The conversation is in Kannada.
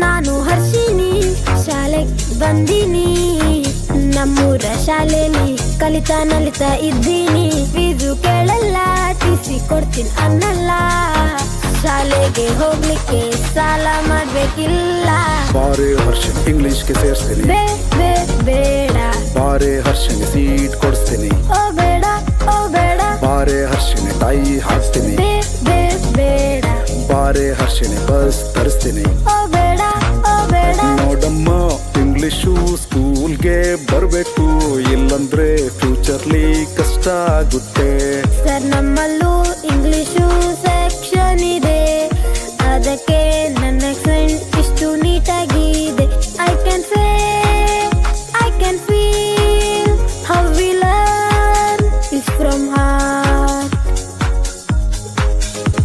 ನಾನು ಹರ್ಷಿನಿ ಶಾಲೆಗೆ ಬಂದೀನಿ. ನಮ್ಮೂರ ಶಾಲೆಯಲ್ಲಿ ಕಲಿತಾ ನಲಿತಾ ಇದ್ದೀನಿ. ಫೀಸು ಕೇಳಲ್ಲ, ಟಿಸಿ ಕೊಡ್ತೀನಿ ಅನ್ನಲ್ಲ. ಶಾಲೆಗೆ ಹೋಗ್ಲಿಕ್ಕೆ ಸಾಲ ಮಾಡ್ಬೇಕಿಲ್ಲ. ಬಾರೆ ಹರ್ಷನ್ ಇಂಗ್ಲಿಷ್ಗೆ ಸೇರಿಸ್ತೀನಿ. ಬೇಡ ಬಾರೆ ಹರ್ಷನ್ ಸೀಟ್ ಕೊಡಿಸ್ತೀನಿ. ಓ ಬೇಡ ಓ ಬೇಡ. ಬಾರೆ ಹರ್ಷನ್ ಟೈ ಹಾಕ್ತೀನಿ. ಬೇಡ ಬಾರೆ ಹರ್ಷನ್ ಬಸ್ ತರಿಸ್ತೀನಿ. ಓ ಬೇಡ ಓ ಬೇಡ. ನೋಡಮ್ಮ ಇಂಗ್ಲಿಷು ಸ್ಕೂಲ್ಗೆ ಬರ್ಬೇಕು, ಇಲ್ಲಂದ್ರೆ ಫ್ಯೂಚರ್ಲಿ ಕಷ್ಟ ಆಗುತ್ತೆ. ಸರ್ ನಮ್ಮಲ್ಲೂ ಇಂಗ್ಲಿಷು